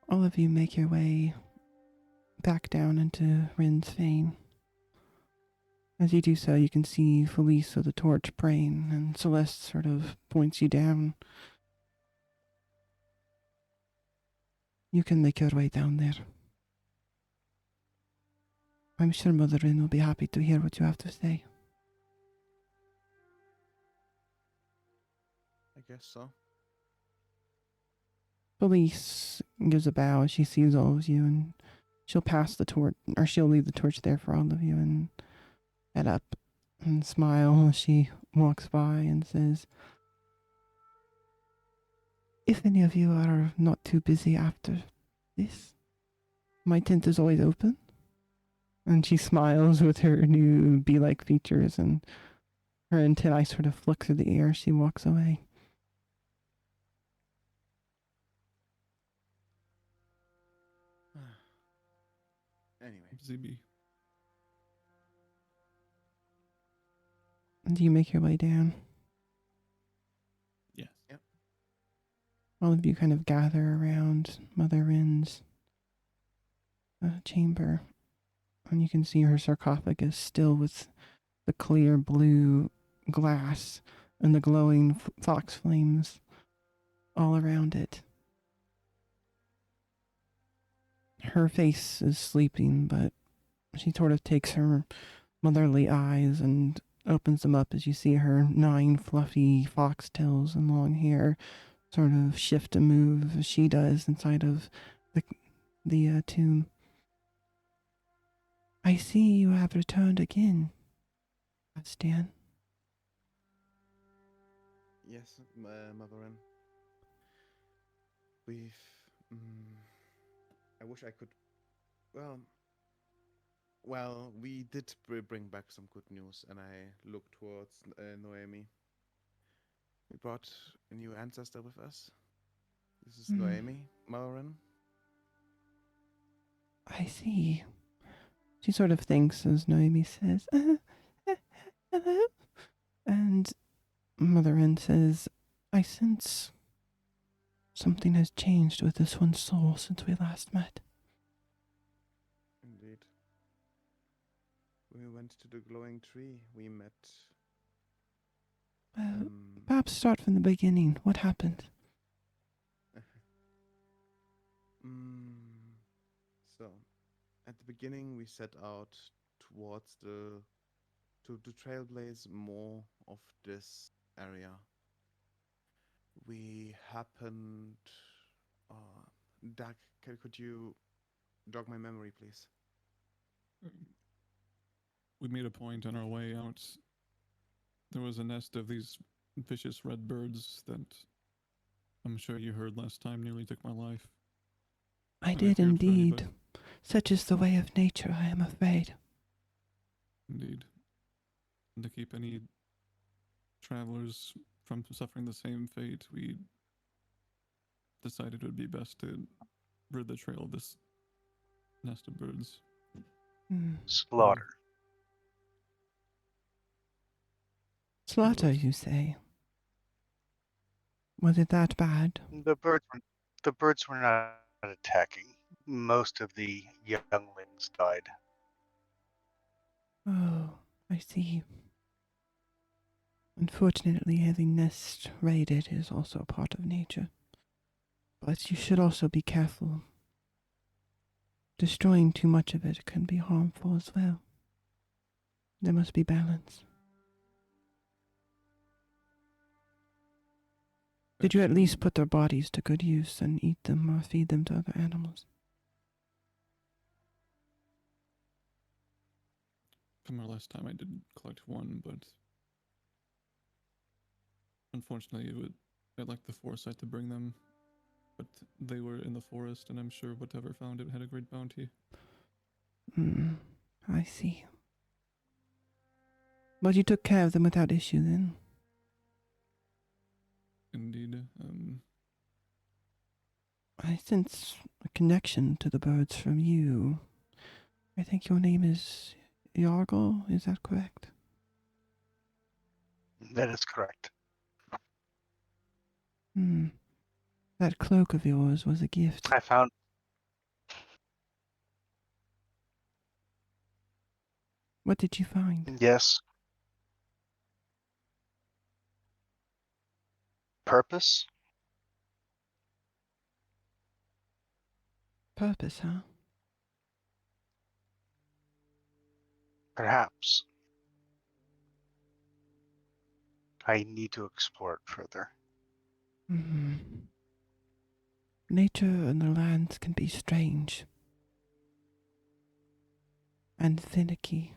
All of you make your way back down into Rin's Fane. As you do so, you can see Felice with the torch praying, and Celeste sort of points you down. You can make your way down there. I'm sure Mother Rin will be happy to hear what you have to say. I guess so. Felice gives a bow as she sees all of you, and she'll pass the torch, or she'll leave the torch there for all of you and head up and smile as she walks by and says, if any of you are not too busy after this, my tent is always open. And she smiles with her new bee-like features, and her antennae sort of flick through the air as she walks away. Anyway. ZB. Do you make your way down? Yes. Yep. All of you kind of gather around Mother Rin's chamber, and you can see her sarcophagus still with the clear blue glass and the glowing fox flames all around it. Her face is sleeping, but she sort of takes her motherly eyes and opens them up as you see her 9 fluffy foxtails and long hair sort of shift and move as she does inside of the tomb. I see you have returned again, Stan. Yes, Mother-in. We've... I wish I could... Well, we did bring back some good news, and I look towards Noemi. We brought a new ancestor with us. This is Noemi, Mother-in. I see. She sort of thinks as Noemi says, hello. And Mother-in says, I sense something has changed with this one's soul since we last met. Indeed. When we went to the glowing tree, we met... Perhaps start from the beginning. What happened? So, at the beginning, we set out towards to trailblaze more of this area. We happened... Doug, could you jog my memory, please? We made a point on our way out. There was a nest of these vicious red birds that I'm sure you heard last time nearly took my life. I did indeed. Funny, such is the way of nature, I am afraid. Indeed. And to keep any travelers from suffering the same fate, we decided it would be best to rid the trail of this nest of birds. Slaughter. Slaughter, you say? Was it that bad? The birds were not attacking. Most of the younglings died. Oh, I see. Unfortunately, having nests raided is also part of nature. But you should also be careful. Destroying too much of it can be harmful as well. There must be balance. Did you at least put their bodies to good use and eat them or feed them to other animals? From our last time I did collect one, but unfortunately I lacked the foresight to bring them. But they were in the forest, and I'm sure whatever found it had a great bounty. I see. But you took care of them without issue then? Indeed. I sense a connection to the birds from you. I think your name is Yargle, is that correct? That is correct. That cloak of yours was a gift. I found What did you find? Yes. Purpose? Purpose, huh? Perhaps. I need to explore it further. Hmm. Nature and the lands can be strange and finicky.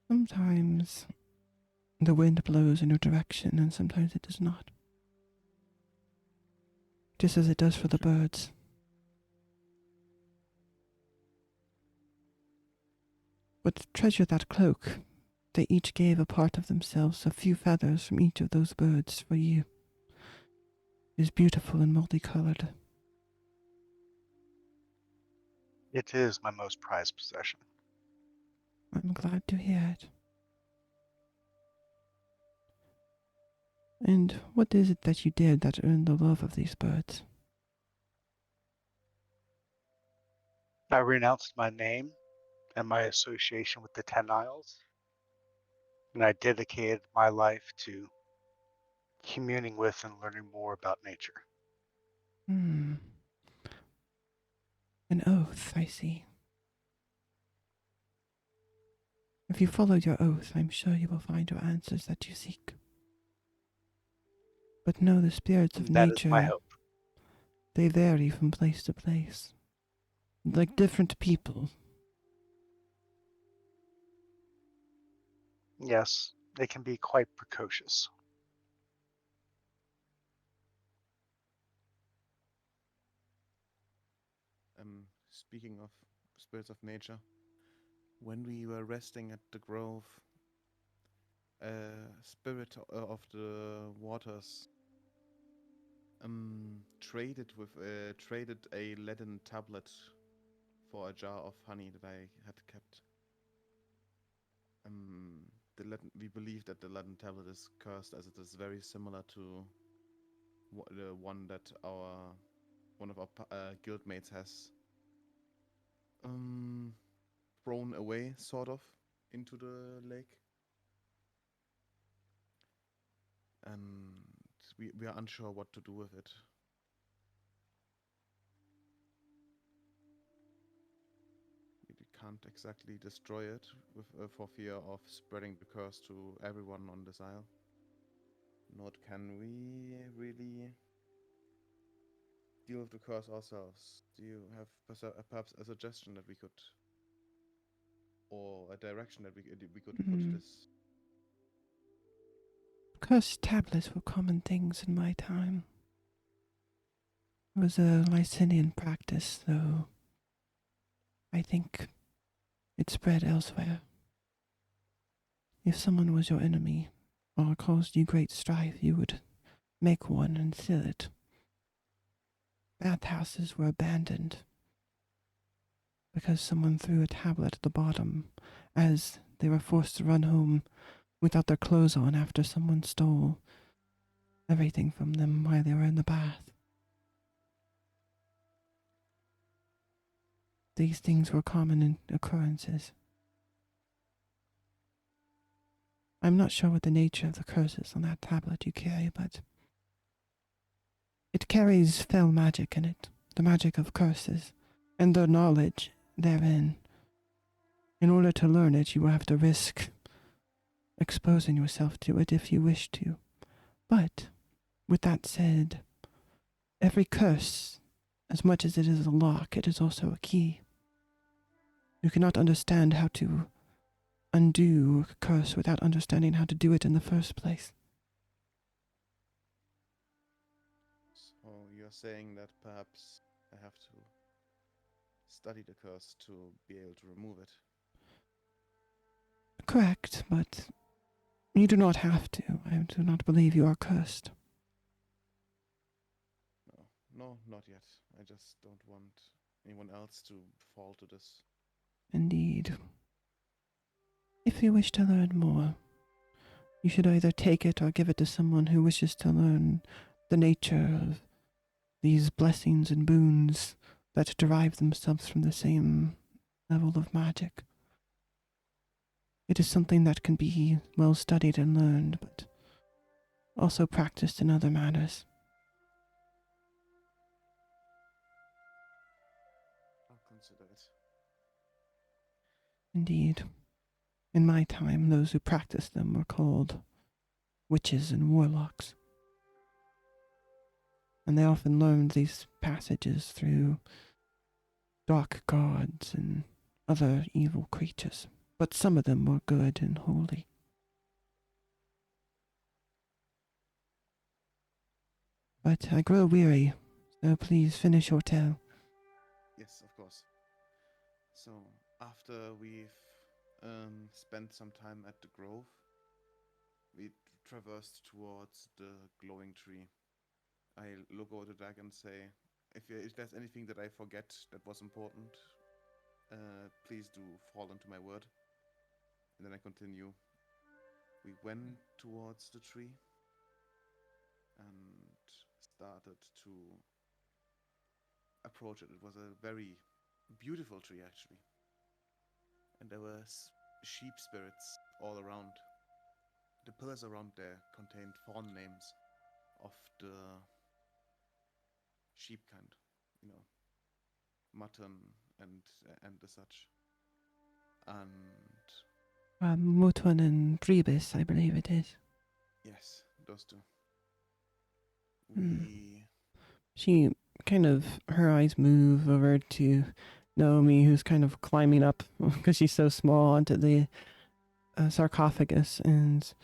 Sometimes the wind blows in your direction and sometimes it does not. Just as it does for the birds. But treasure that cloak. They each gave a part of themselves, a few feathers from each of those birds for you. It is beautiful and multicolored. It is my most prized possession. I'm glad to hear it. And what is it that you did that earned the love of these birds? I renounced my name and my association with the 10 Isles, and I dedicated my life to communing with and learning more about nature. An oath, I see. If you follow your oath, I'm sure you will find your answers that you seek. But know the spirits of That is my nature, hope. they vary from place to place. Like different people. Yes, they can be quite precocious. Speaking of spirits of nature, when we were resting at the grove, a spirit of the waters traded a leaden tablet for a jar of honey that I had kept. We believe that the leaden tablet is cursed, as it is very similar to the one that one of our guildmates has thrown away, sort of, into the lake. And we are unsure what to do with it. We can't exactly destroy it for fear of spreading the curse to everyone on this isle. Nor can we really deal with the curse ourselves. Do you have perhaps a suggestion that we could, or a direction that we could put this? Cursed tablets were common things in my time. It was a Lycinian practice, though I think it spread elsewhere. If someone was your enemy, or caused you great strife, you would make one and seal it. Bathhouses were abandoned because someone threw a tablet at the bottom, as they were forced to run home without their clothes on after someone stole everything from them while they were in the bath. These things were common occurrences. I'm not sure what the nature of the curse is on that tablet you carry, but it carries fell magic in it, the magic of curses, and the knowledge therein. In order to learn it, you will have to risk exposing yourself to it if you wish to. But, with that said, every curse, as much as it is a lock, it is also a key. You cannot understand how to undo a curse without understanding how to do it in the first place. So you're saying that perhaps I have to study the curse to be able to remove it? Correct, but you do not have to. I do not believe you are cursed. No, not yet. I just don't want anyone else to fall to this. Indeed. If you wish to learn more, you should either take it or give it to someone who wishes to learn the nature of these blessings and boons that derive themselves from the same level of magic. It is something that can be well studied and learned, but also practiced in other manners. I'll consider it. Indeed, in my time, those who practiced them were called witches and warlocks. And they often learned these passages through dark gods and other evil creatures, but some of them were good and holy. But I grow weary, so please finish your tale. Yes, of course. So, after we've spent some time at the grove, we traversed towards the glowing tree. I look over the deck and say, if there's anything that I forget that was important, please do fall into my word. And then I continue. We went towards the tree and started to approach it. It was a very beautiful tree, actually. And there were sheep spirits all around. The pillars around there contained fawn names of the sheep kind, you know, mutton and the such. And Mutwan and Drebus, I believe it is. yes, those two. Hmm. We She her eyes move over to Naomi, who's kind of climbing up because she's so small onto the sarcophagus, and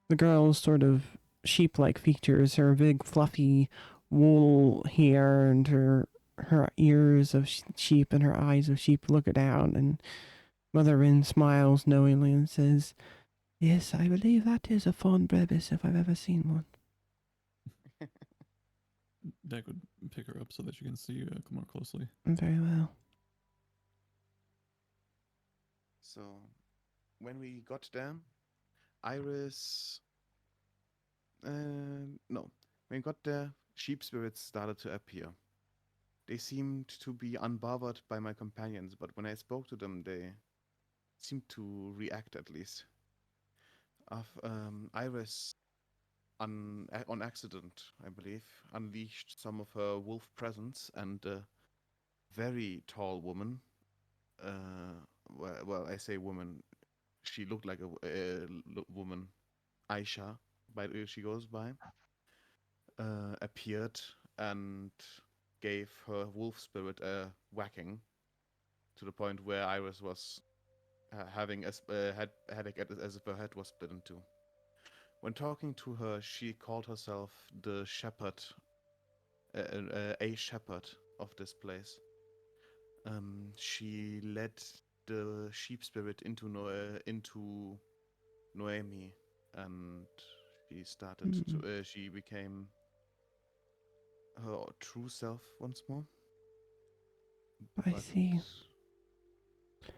the girl's sort of sheep-like features, her big fluffy wool hair and her ears of sheep and her eyes of sheep look down, and Mother Wren smiles knowingly and says, "Yes, I believe that is a fawn brevis if I've ever seen one." Deck would pick her up so that you can see more closely. Very well. So when we got there, Iris. No. When we got there, sheep spirits started to appear. They seemed to be unbothered by my companions, but when I spoke to them, they seemed to react at least. Iris, on accident, I believe, unleashed some of her wolf presence, and a very tall woman. Well, I say woman. She looked like a woman. Aisha, she goes by, appeared and gave her wolf spirit a whacking to the point where Iris was having a headache as if her head was split in two. When talking to her, she called herself the shepherd, a shepherd of this place. She led the sheep spirit into Noemi, and she started to. She became her true self once more. I But see.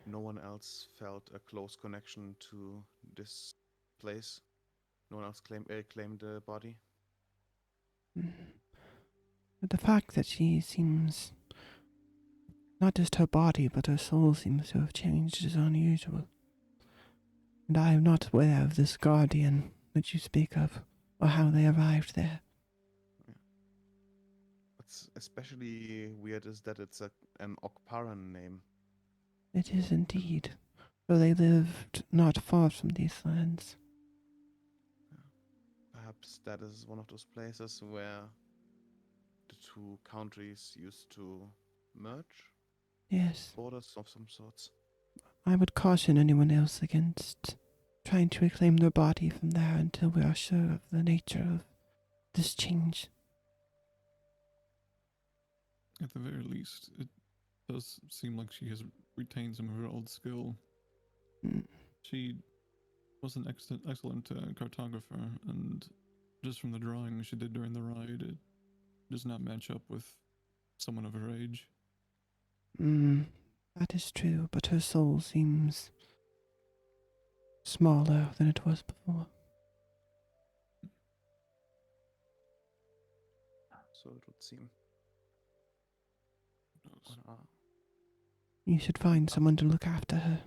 no one else felt a close connection to this place. No one else claimed the body. But the fact that she seems, not just her body, but her soul seems to have changed is unusual. And I am not aware of this guardian that you speak of, or how they arrived there. What's especially weird is that it's an Okparan name. It is indeed, for they lived not far from these lands. Perhaps that is one of those places where the two countries used to merge? Yes, Borders of some sorts. I would caution anyone else against trying to reclaim their body from there until we are sure of the nature of this change. At the very least, it does seem like she has retained some of her old skill. She was an excellent cartographer, and just from the drawing she did during the ride, it does not match up with someone of her age. That is true, but her soul seems smaller than it was before. So it would seem. course. You should find someone to look after her.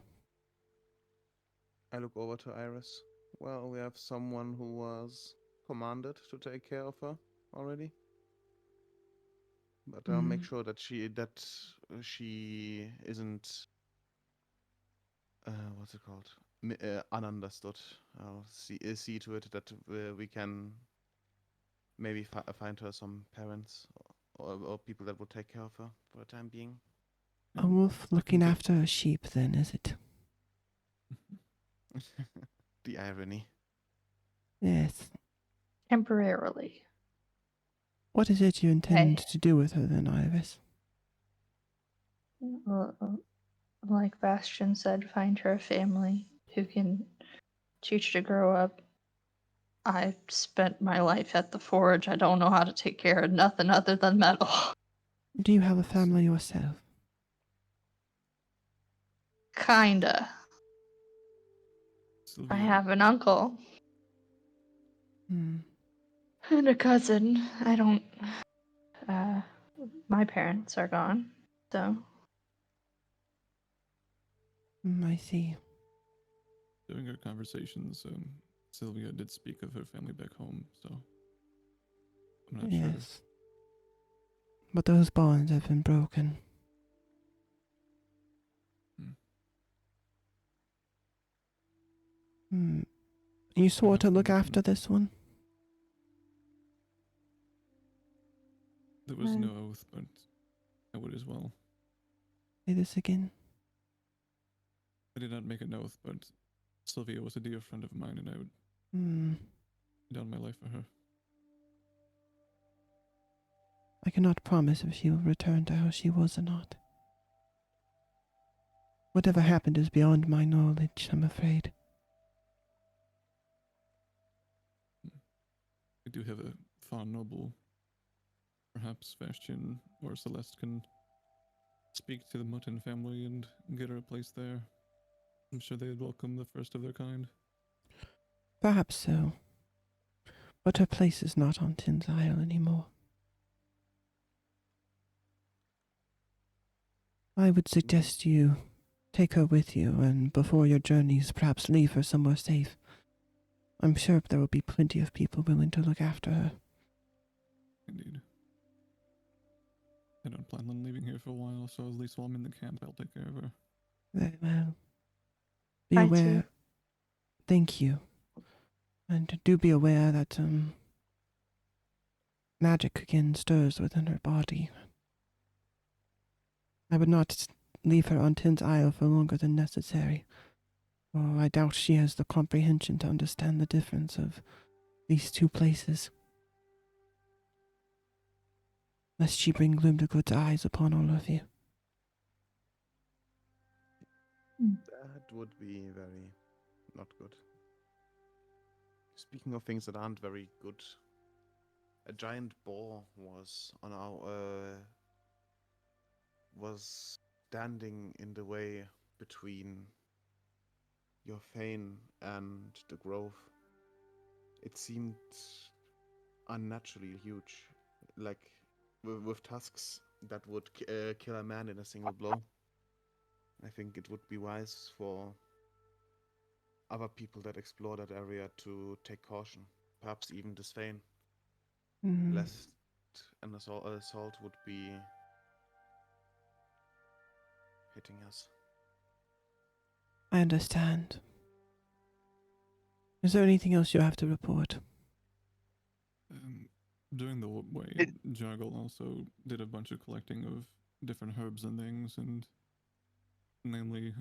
I look over to Iris. Well, we have someone who was commanded to take care of her already. But I'll make sure that she isn't what's it called? Ununderstood. I'll see to it that we can maybe find her some parents or people that will take care of her for the time being. A wolf looking after a sheep, then, is it? The irony. Yes. Temporarily. What is it you intend to do with her, then, Iris? Like Bastion said, find her a family who can teach her to grow up. I spent my life at the forge. I don't know how to take care of nothing other than metal. Do you have a family yourself? Kinda. Sylvia, I have an uncle. Hmm. And a cousin. I don't. My parents are gone, so. I see. during our conversations, Sylvia did speak of her family back home, so I'm not sure. Yes. But those bonds have been broken. You swore to look after this one? There was no oath, but I would as well. Say this again. I did not make an oath, but Sylvia was a dear friend of mine, and I would lay down my life for her. I cannot promise if she will return to how she was or not. Whatever happened is beyond my knowledge, I'm afraid. I do have a fond noble. Perhaps Bastion or Celeste can speak to the Mutton family and get her a place there. I'm sure they'd welcome the first of their kind. Perhaps so. But her place is not on Tin's Isle anymore. I would suggest you take her with you, and before your journeys, perhaps leave her somewhere safe. I'm sure there will be plenty of people willing to look after her. Indeed. I don't plan on leaving here for a while, so at least while I'm in the camp, I'll take care of her. Very well. Be I aware. too. Thank you. And do be aware that, magic again stirs within her body. I would not leave her on Tin's Isle for longer than necessary, for I doubt she has the comprehension to understand the difference of these two places. Lest she bring Gloomdagood's eyes upon all of you. That would be very not good. Speaking of things that aren't very good, a giant boar was on our was standing in the way between your fane and the grove. It seemed unnaturally huge, like with tusks that would kill a man in a single blow. I think it would be wise for other people that explore that area to take caution, perhaps even disdain, lest an assault would be hitting us. I understand. Is there anything else you have to report? During the way, Jargle also did a bunch of collecting of different herbs and things, and namely,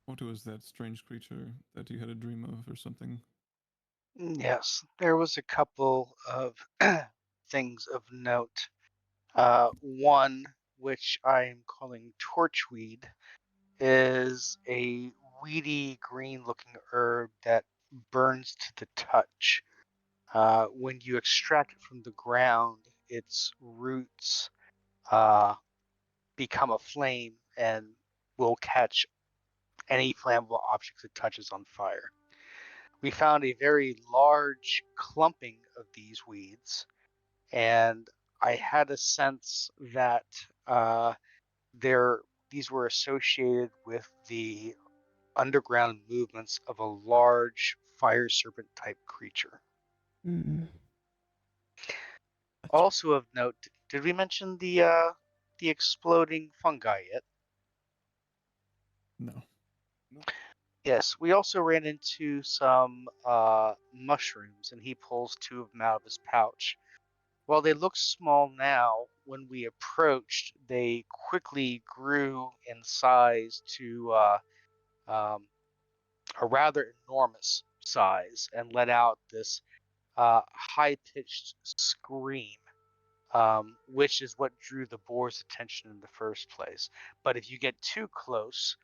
what was that strange creature that you had a dream of or something? Yes, there was a couple of things of note. One, which I am calling torchweed, is a weedy green looking herb that burns to the touch. When you extract it from the ground, its roots become a flame and will catch any flammable objects it touches on fire. We found a very large clumping of these weeds, and I had a sense that these were associated with the underground movements of a large fire serpent type creature. Mm. Also of note, did we mention the exploding fungi yet? No. Yes, we also ran into some mushrooms, and he pulls 2 of them out of his pouch. While they look small now, when we approached, they quickly grew in size to um, a rather enormous size and let out this high-pitched scream, which is what drew the boar's attention in the first place. But if you get too close,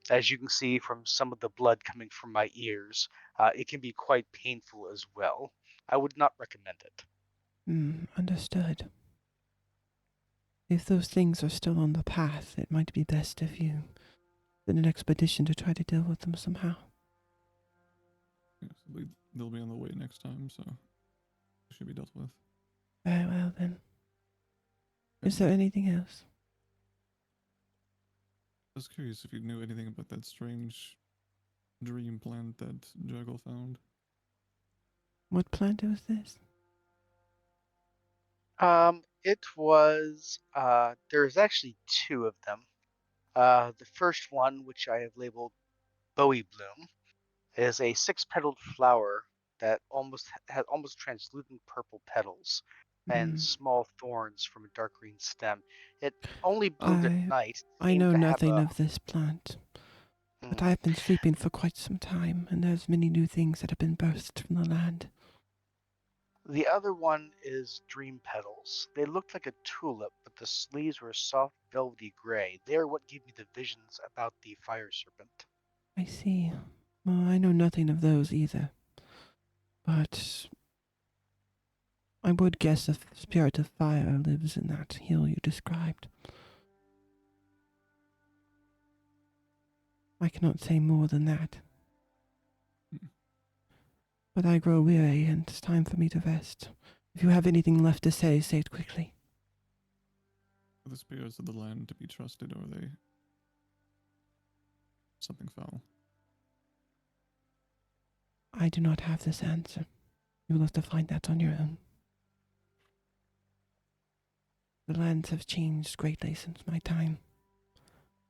as you can see from some of the blood coming from my ears, it can be quite painful as well. I would not recommend it. Understood. If those things are still on the path, it might be best if you did an expedition to try to deal with them somehow. Yes, they'll be on the way next time, so it should be dealt with. Very well then. Is there anything else? I was curious if you knew anything about that strange dream plant that Juggle found. What plant was this? It was, there's actually 2 of them. The first one, which I have labeled Bowie Bloom, is a 6-petaled flower that has almost translucent purple petals and Hmm. small thorns from a dark green stem. It only bloomed at I night. I Seemed know to have nothing a. of this plant, but Mm. I've been sleeping for quite some time, and there's many new things that have been burst from the land. The other one is dream petals. They looked like a tulip, but the sleeves were soft, velvety gray. They are what gave me the visions about the fire serpent. I see. Well, I know nothing of those either. But I would guess the spirit of fire lives in that hill you described. I cannot say more than that. But I grow weary, and it's time for me to rest. If you have anything left to say it quickly. Are the spirits of the land to be trusted, or are they something foul? I do not have this answer. You will have to find that on your own. The lands have changed greatly since my time.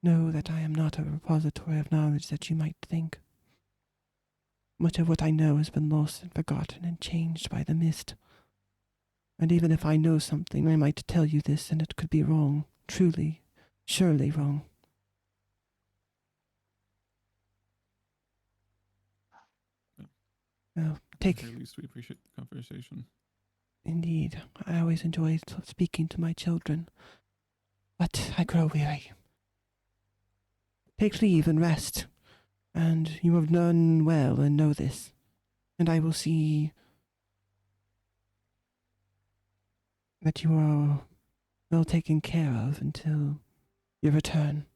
Know that I am not a repository of knowledge that you might think. Much of what I know has been lost and forgotten and changed by the mist. And even if I know something, I might tell you this, and it could be wrong. Truly, surely wrong. Yeah. Well, At take... the very least, we appreciate the conversation. Indeed, I always enjoy speaking to my children. But I grow weary. Take leave and rest. And you have done well and know this. And I will see that you are well taken care of until your return.